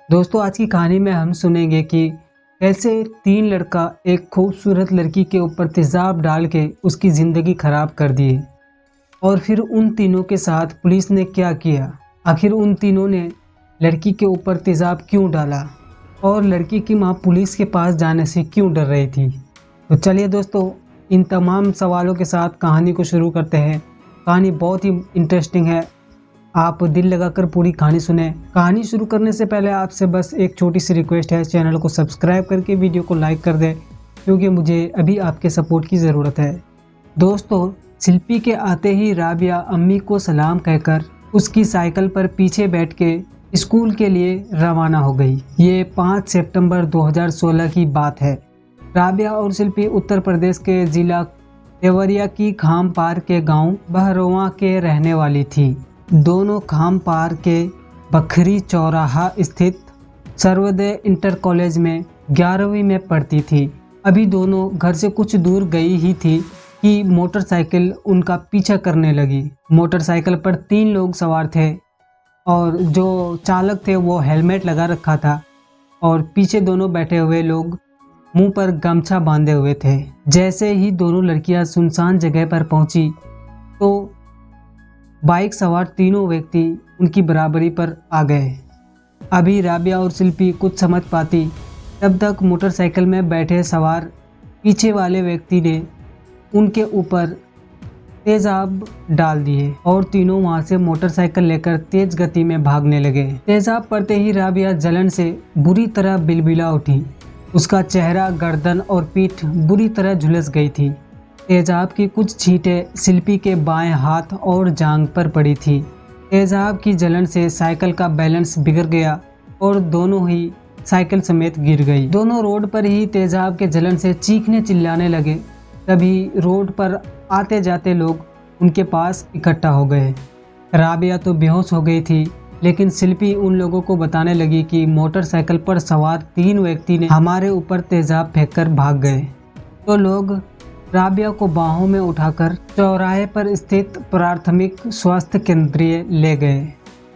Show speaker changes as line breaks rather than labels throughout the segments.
दोस्तों आज की कहानी में हम सुनेंगे कि कैसे तीन लड़का एक खूबसूरत लड़की के ऊपर तेजाब डाल के उसकी ज़िंदगी खराब कर दिए और फिर उन तीनों के साथ पुलिस ने क्या किया। आखिर उन तीनों ने लड़की के ऊपर तेजाब क्यों डाला और लड़की की मां पुलिस के पास जाने से क्यों डर रही थी। तो चलिए दोस्तों इन तमाम सवालों के साथ कहानी को शुरू करते हैं। कहानी बहुत ही इंटरेस्टिंग है, आप दिल लगाकर पूरी कहानी सुने। कहानी शुरू करने से पहले आपसे बस एक छोटी सी रिक्वेस्ट है, चैनल को सब्सक्राइब करके वीडियो को लाइक कर दें क्योंकि मुझे अभी आपके सपोर्ट की ज़रूरत है। दोस्तों शिल्पी के आते ही राबिया अम्मी को सलाम कहकर उसकी साइकिल पर पीछे बैठ के स्कूल के लिए रवाना हो गई। ये 5 सितंबर 2016 की बात है। राबिया और शिल्पी उत्तर प्रदेश के जिला देवरिया की खामपार के गांव बहरोवा के रहने वाली थी। दोनों खामपार के बखरी चौराहा स्थित सर्वोदय इंटर कॉलेज में 11वीं में पढ़ती थी। अभी दोनों घर से कुछ दूर गई ही थी कि मोटरसाइकिल उनका पीछा करने लगी। मोटरसाइकिल पर 3 लोग सवार थे और जो चालक थे वो हेलमेट लगा रखा था और पीछे दोनों बैठे हुए लोग मुंह पर गमछा बांधे हुए थे। जैसे ही दोनों लड़कियां सुनसान जगह पर पहुंची तो बाइक सवार तीनों व्यक्ति उनकी बराबरी पर आ गए। अभी राबिया और शिल्पी कुछ समझ पाती तब तक मोटरसाइकिल में बैठे सवार पीछे वाले व्यक्ति ने उनके ऊपर तेजाब डाल दिए और तीनों वहां से मोटरसाइकिल लेकर तेज गति में भागने लगे। तेजाब पड़ते ही राबिया जलन से बुरी तरह बिलबिला उठी। उसका चेहरा, गर्दन और पीठ बुरी तरह झुलस गई थी। तेजाब की कुछ छींटें शिल्पी के बाएं हाथ और जांघ पर पड़ी थी। तेजाब की जलन से साइकिल का बैलेंस बिगड़ गया और दोनों ही साइकिल समेत गिर गई। दोनों रोड पर ही तेजाब के जलन से चीखने चिल्लाने लगे। तभी रोड पर आते जाते लोग उनके पास इकट्ठा हो गए। राबिया तो बेहोश हो गई थी, लेकिन शिल्पी उन लोगों को बताने लगी कि मोटरसाइकिल पर सवार 3 व्यक्ति ने हमारे ऊपर तेजाब फेंककर भाग गए। तो लोग राबिया को बाहों में उठाकर चौराहे पर स्थित प्राथमिक स्वास्थ्य केंद्र ले गए।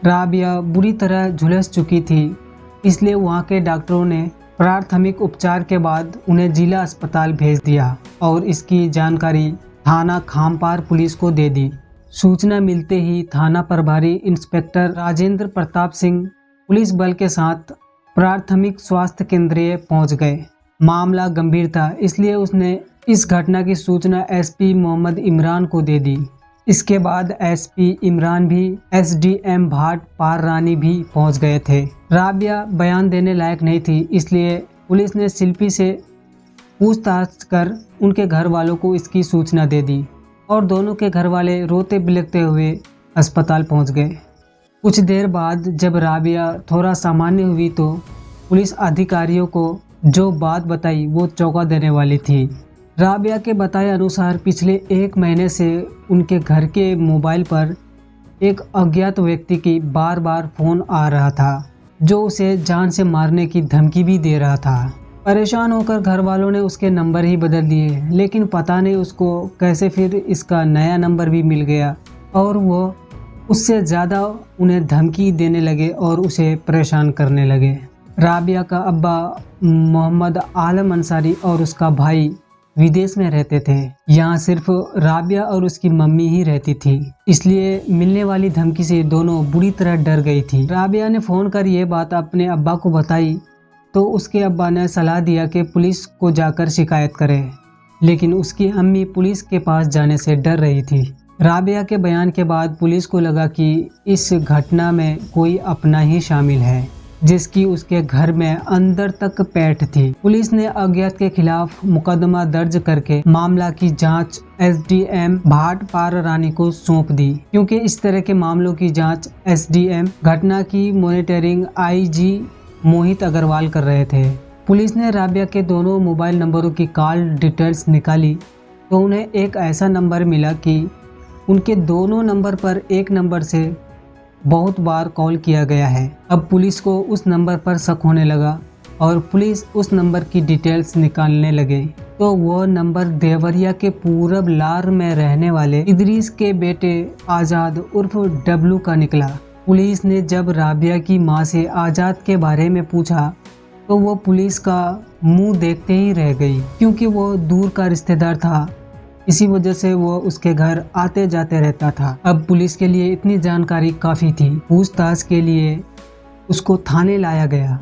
राबिया बुरी तरह झुलस चुकी थी, इसलिए वहां के डॉक्टरों ने प्राथमिक उपचार के बाद उन्हें जिला अस्पताल भेज दिया और इसकी जानकारी थाना खामपार पुलिस को दे दी। सूचना मिलते ही थाना प्रभारी इंस्पेक्टर राजेंद्र प्रताप सिंह पुलिस बल के साथ प्राथमिक स्वास्थ्य केंद्र पहुंच गए। मामला गंभीर था, इसलिए उसने इस घटना की सूचना एसपी मोहम्मद इमरान को दे दी। इसके बाद एसपी इमरान भी एसडीएम भाट पार रानी भी पहुंच गए थे। राबिया बयान देने लायक नहीं थी, इसलिए पुलिस ने शिल्पी से पूछताछ कर उनके घर वालों को इसकी सूचना दे दी और दोनों के घर वाले रोते बिलखते हुए अस्पताल पहुंच गए। कुछ देर बाद जब राबिया थोड़ा सामान्य हुई तो पुलिस अधिकारियों को जो बात बताई वो चौंका देने वाली थी। राबिया के बताए अनुसार पिछले 1 महीने से उनके घर के मोबाइल पर एक अज्ञात व्यक्ति की बार बार फ़ोन आ रहा था जो उसे जान से मारने की धमकी भी दे रहा था। परेशान होकर घर वालों ने उसके नंबर ही बदल दिए, लेकिन पता नहीं उसको कैसे फिर इसका नया नंबर भी मिल गया और वो उससे ज़्यादा उन्हें धमकी देने लगे और उसे परेशान करने लगे। राबिया का अब्बा मोहम्मद आलम अंसारी और उसका भाई विदेश में रहते थे। यहाँ सिर्फ राबिया और उसकी मम्मी ही रहती थी, इसलिए मिलने वाली धमकी से दोनों बुरी तरह डर गई थी। राबिया ने फ़ोन कर ये बात अपने अब्बा को बताई तो उसके अब्बा ने सलाह दिया कि पुलिस को जाकर शिकायत करे, लेकिन उसकी अम्मी पुलिस के पास जाने से डर रही थी। राबिया के बयान के बाद पुलिस को लगा कि इस घटना में कोई अपना ही शामिल है, जिसकी उसके घर में अंदर तक पैठ थी। पुलिस ने अज्ञात के खिलाफ मुकदमा दर्ज करके मामला की जांच एसडीएम भाट पार रानी को सौंप दी, क्योंकि इस तरह के मामलों की जांच एसडीएम घटना की मॉनिटरिंग आईजी मोहित अग्रवाल कर रहे थे। पुलिस ने राबिया के दोनों मोबाइल नंबरों की कॉल डिटेल्स निकाली तो उन्हें एक ऐसा नंबर मिला कि उनके दोनों नंबर पर एक नंबर से बहुत बार कॉल किया गया है। अब पुलिस को उस नंबर पर शक होने लगा और पुलिस उस नंबर की डिटेल्स निकालने लगे तो वह नंबर देवरिया के पूरब लार में रहने वाले इदरीस के बेटे आज़ाद उर्फ डब्लू का निकला। पुलिस ने जब राबिया की मां से आज़ाद के बारे में पूछा तो वो पुलिस का मुंह देखते ही रह गई, क्योंकि वो दूर का रिश्तेदार था। इसी वजह से वो उसके घर आते जाते रहता था। अब पुलिस के लिए इतनी जानकारी काफ़ी थी। पूछताछ के लिए उसको थाने लाया गया।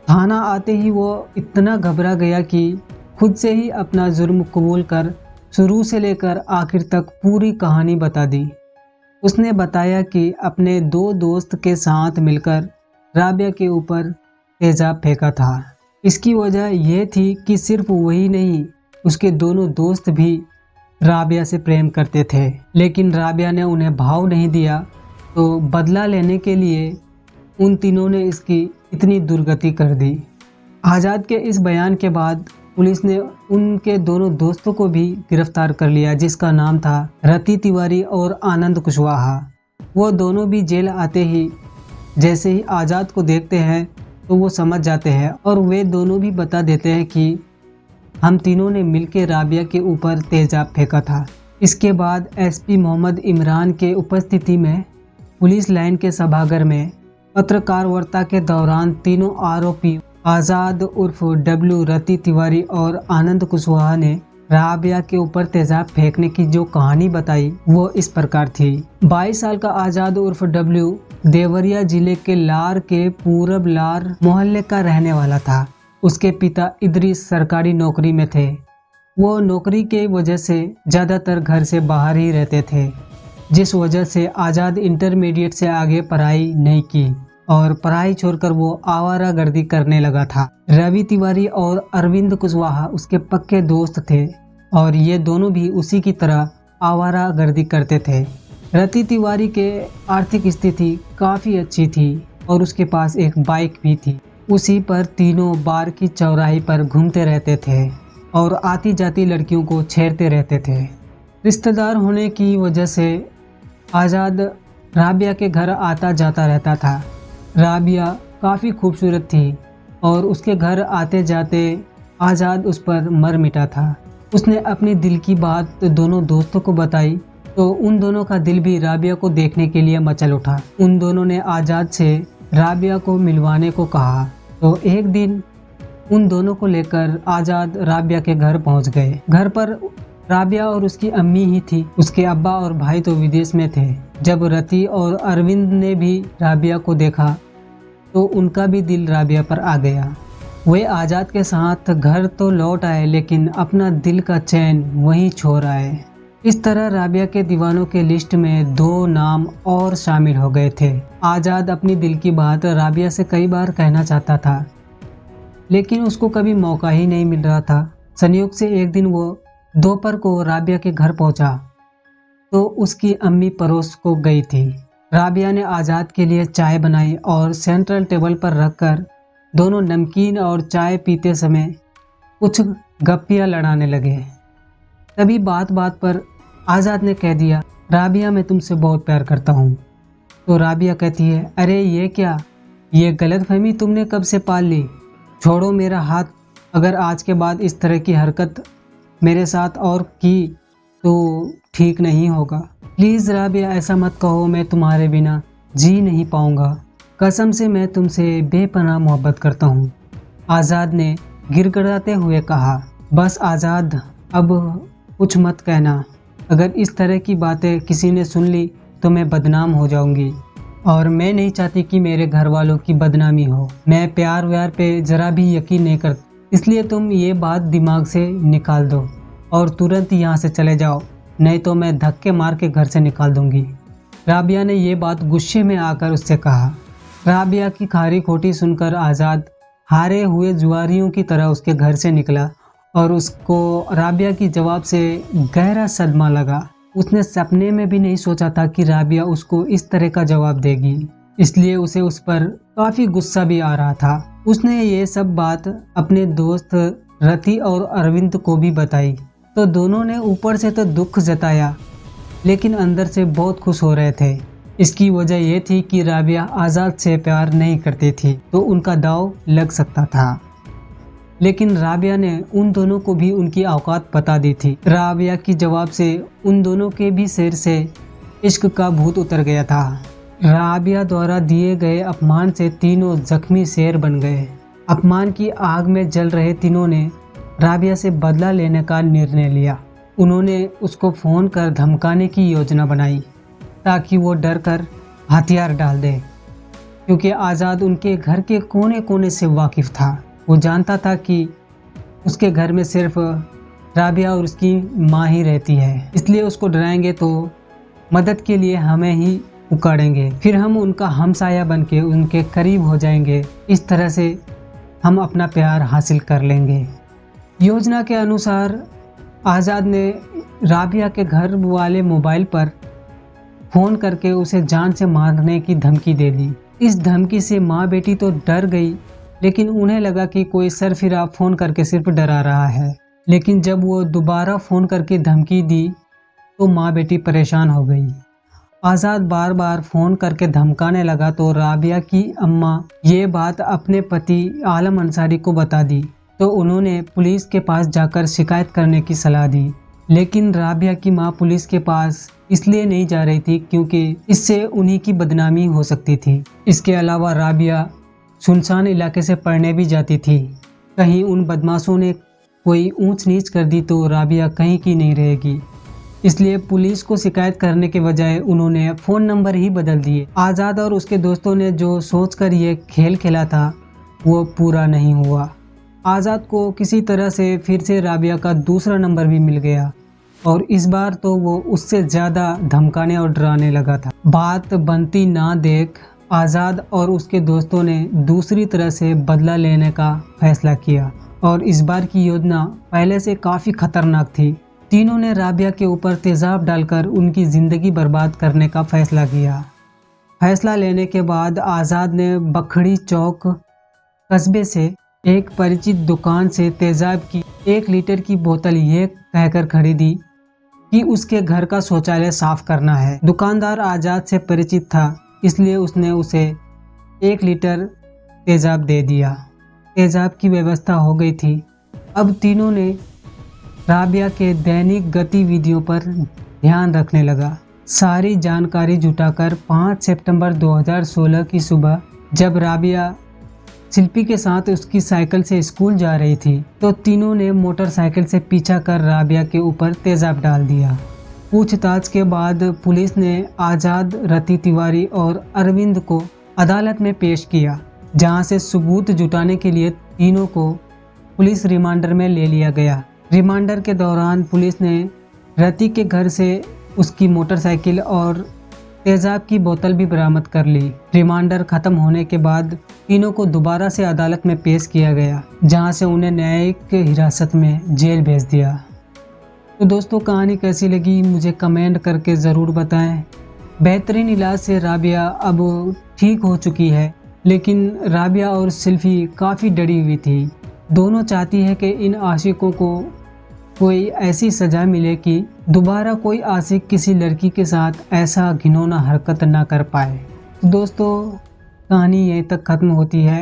थाना आते ही वो इतना घबरा गया कि खुद से ही अपना जुर्म कबूल कर शुरू से लेकर आखिर तक पूरी कहानी बता दी। उसने बताया कि अपने 2 दोस्त के साथ मिलकर राबिया के ऊपर तेजाब फेंका था। इसकी वजह यह थी कि सिर्फ वही नहीं, उसके दोनों दोस्त भी राबिया से प्रेम करते थे, लेकिन राबिया ने उन्हें भाव नहीं दिया। तो बदला लेने के लिए उन तीनों ने इसकी इतनी दुर्गति कर दी। आज़ाद के इस बयान के बाद पुलिस ने उनके दोनों दोस्तों को भी गिरफ्तार कर लिया, जिसका नाम था रति तिवारी और आनंद कुशवाहा। वो दोनों भी जेल आते ही जैसे ही आज़ाद को देखते हैं तो वो समझ जाते हैं और वे दोनों भी बता देते हैं कि हम तीनों ने मिलकर राबिया के ऊपर तेजाब फेंका था। इसके बाद एसपी मोहम्मद इमरान के उपस्थिति में पुलिस लाइन के सभागार में पत्रकार वार्ता के दौरान तीनों आरोपी आज़ाद उर्फ डब्लू, रति तिवारी और आनंद कुशवाहा ने राबिया के ऊपर तेजाब फेंकने की जो कहानी बताई वो इस प्रकार थी। 22 साल का आज़ाद उर्फ डब्लू देवरिया जिले के लार के पूरब लार मोहल्ले का रहने वाला था। उसके पिता इदरीस सरकारी नौकरी में थे। वो नौकरी के वजह से ज़्यादातर घर से बाहर ही रहते थे, जिस वजह से आज़ाद इंटरमीडिएट से आगे पढ़ाई नहीं की और पढ़ाई छोड़कर वो आवारागर्दी करने लगा था। रवि तिवारी और अरविंद कुशवाहा उसके पक्के दोस्त थे और ये दोनों भी उसी की तरह आवारागर्दी करते थे। रति तिवारी के आर्थिक स्थिति काफ़ी अच्छी थी और उसके पास एक बाइक भी थी। उसी पर तीनों बार की चौराहे पर घूमते रहते थे और आती जाती लड़कियों को छेड़ते रहते थे। रिश्तेदार होने की वजह से आज़ाद राबिया के घर आता जाता रहता था। राबिया काफ़ी खूबसूरत थी और उसके घर आते जाते आज़ाद उस पर मर मिटा था। उसने अपनी दिल की बात दोनों दोस्तों को बताई तो उन दोनों का दिल भी राबिया को देखने के लिए मचल उठा। उन दोनों ने आज़ाद से राबिया को मिलवाने को कहा। तो एक दिन उन दोनों को लेकर आज़ाद राबिया के घर पहुंच गए। घर पर राबिया और उसकी अम्मी ही थी। उसके अब्बा और भाई तो विदेश में थे। जब रति और अरविंद ने भी राबिया को देखा तो उनका भी दिल राबिया पर आ गया। वे आज़ाद के साथ घर तो लौट आए, लेकिन अपना दिल का चैन वहीं छोड़ आए। इस तरह राबिया के दीवानों के लिस्ट में 2 नाम और शामिल हो गए थे। आज़ाद अपनी दिल की बात राबिया से कई बार कहना चाहता था, लेकिन उसको कभी मौका ही नहीं मिल रहा था। संयोग से एक दिन वो दोपहर को राबिया के घर पहुंचा तो उसकी अम्मी परोस को गई थी। राबिया ने आज़ाद के लिए चाय बनाई और सेंट्रल टेबल पर रखकर दोनों नमकीन और चाय पीते समय कुछ गप्पियाँ लड़ाने लगे। तभी बात बात पर आज़ाद ने कह दिया, राबिया मैं तुमसे बहुत प्यार करता हूँ। तो राबिया कहती है, अरे ये क्या, ये गलतफहमी तुमने कब से पाल ली? छोड़ो मेरा हाथ। अगर आज के बाद इस तरह की हरकत मेरे साथ और की तो ठीक नहीं होगा। प्लीज़ राबिया ऐसा मत कहो, मैं तुम्हारे बिना जी नहीं पाऊँगा। कसम से मैं तुमसे बेपनाह मोहब्बत करता हूँ। आज़ाद ने गिड़गिड़ाते हुए कहा। बस आज़ाद, अब कुछ मत कहना। अगर इस तरह की बातें किसी ने सुन ली तो मैं बदनाम हो जाऊंगी और मैं नहीं चाहती कि मेरे घर वालों की बदनामी हो। मैं प्यार व्यार पे ज़रा भी यकीन नहीं करती, इसलिए तुम ये बात दिमाग से निकाल दो और तुरंत यहाँ से चले जाओ, नहीं तो मैं धक्के मार के घर से निकाल दूंगी। राबिया ने ये बात गुस्से में आकर उससे कहा। राबिया की खारी खोटी सुनकर आज़ाद हारे हुए जुआरियों की तरह उसके घर से निकला और उसको राबिया की जवाब से गहरा सदमा लगा। उसने सपने में भी नहीं सोचा था कि राबिया उसको इस तरह का जवाब देगी, इसलिए उसे उस पर काफ़ी गुस्सा भी आ रहा था। उसने ये सब बात अपने दोस्त रति और अरविंद को भी बताई तो दोनों ने ऊपर से तो दुख जताया, लेकिन अंदर से बहुत खुश हो रहे थे। इसकी वजह यह थी कि राबिया आज़ाद से प्यार नहीं करती थी तो उनका दाव लग सकता था, लेकिन राबिया ने उन दोनों को भी उनकी औकात बता दी थी। राबिया की जवाब से उन दोनों के भी सिर से इश्क का भूत उतर गया था। राबिया द्वारा दिए गए अपमान से तीनों जख्मी शेर बन गए। अपमान की आग में जल रहे तीनों ने राबिया से बदला लेने का निर्णय लिया। उन्होंने उसको फ़ोन कर धमकाने की योजना बनाई ताकि वो डर कर हथियार डाल दे, क्योंकि आज़ाद उनके घर के कोने कोने से वाकिफ़ था। वो जानता था कि उसके घर में सिर्फ राबिया और उसकी माँ ही रहती है, इसलिए उसको डराएंगे तो मदद के लिए हमें ही पुकारेंगे, फिर हम उनका हमसाया बन के उनके करीब हो जाएंगे। इस तरह से हम अपना प्यार हासिल कर लेंगे। योजना के अनुसार आज़ाद ने राबिया के घर वाले मोबाइल पर फ़ोन करके उसे जान से मारने की धमकी दे दी। इस धमकी से माँ बेटी तो डर गई, लेकिन उन्हें लगा कि कोई सरफिरा फ़ोन करके सिर्फ डरा रहा है। लेकिन जब वो दोबारा फ़ोन करके धमकी दी तो माँ बेटी परेशान हो गई। आज़ाद बार बार फ़ोन करके धमकाने लगा तो राबिया की अम्मा ये बात अपने पति आलम अंसारी को बता दी, तो उन्होंने पुलिस के पास जाकर शिकायत करने की सलाह दी। लेकिन राबिया की माँ पुलिस के पास इसलिए नहीं जा रही थी क्योंकि इससे उन्हीं की बदनामी हो सकती थी। इसके अलावा राबिया सुनसान इलाके से पढ़ने भी जाती थी। कहीं उन बदमाशों ने कोई ऊंच नीच कर दी तो राबिया कहीं की नहीं रहेगी, इसलिए पुलिस को शिकायत करने के बजाय उन्होंने फ़ोन नंबर ही बदल दिए। आज़ाद और उसके दोस्तों ने जो सोचकर ये खेल खेला था वो पूरा नहीं हुआ। आज़ाद को किसी तरह से फिर से राबिया का दूसरा नंबर भी मिल गया और इस बार तो वो उससे ज़्यादा धमकाने और डराने लगा था। बात बनती ना देख आज़ाद और उसके दोस्तों ने दूसरी तरह से बदला लेने का फैसला किया और इस बार की योजना पहले से काफ़ी खतरनाक थी। तीनों ने राबिया के ऊपर तेज़ाब डालकर उनकी ज़िंदगी बर्बाद करने का फैसला किया। फैसला लेने के बाद आज़ाद ने बखड़ी चौक कस्बे से एक परिचित दुकान से तेज़ाब की 1 लीटर की बोतल ये कहकर खरीदी कि उसके घर का शौचालय साफ करना है। दुकानदार आज़ाद से परिचित था, इसलिए उसने उसे 1 लीटर तेज़ाब दे दिया। तेज़ाब की व्यवस्था हो गई थी। अब तीनों ने राबिया के दैनिक गतिविधियों पर ध्यान रखने लगा। सारी जानकारी जुटाकर 5 सितंबर 2016 की सुबह जब राबिया शिल्पी के साथ उसकी साइकिल से स्कूल जा रही थी तो तीनों ने मोटरसाइकिल से पीछा कर राबिया के ऊपर तेज़ाब डाल दिया। पूछताछ के बाद पुलिस ने आज़ाद, रति तिवारी और अरविंद को अदालत में पेश किया, जहां से सबूत जुटाने के लिए तीनों को पुलिस रिमांडर में ले लिया गया। रिमांडर के दौरान पुलिस ने रति के घर से उसकी मोटरसाइकिल और तेज़ाब की बोतल भी बरामद कर ली। रिमांडर खत्म होने के बाद तीनों को दोबारा से अदालत में पेश किया गया, जहां से उन्हें न्यायिक हिरासत में जेल भेज दिया। तो दोस्तों, कहानी कैसी लगी मुझे कमेंट करके ज़रूर बताएं। बेहतरीन इलाज से राबिया अब ठीक हो चुकी है, लेकिन राबिया और शिल्पी काफ़ी डरी हुई थी। दोनों चाहती है कि इन आशिकों को कोई ऐसी सज़ा मिले कि दोबारा कोई आशिक किसी लड़की के साथ ऐसा घिनौना हरकत ना कर पाए। दोस्तों, कहानी यहीं तक ख़त्म होती है।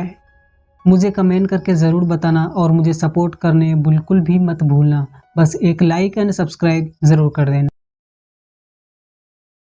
मुझे कमेंट करके ज़रूर बताना और मुझे सपोर्ट करने बिल्कुल भी मत भूलना। बस एक लाइक एंड सब्सक्राइब ज़रूर कर देना।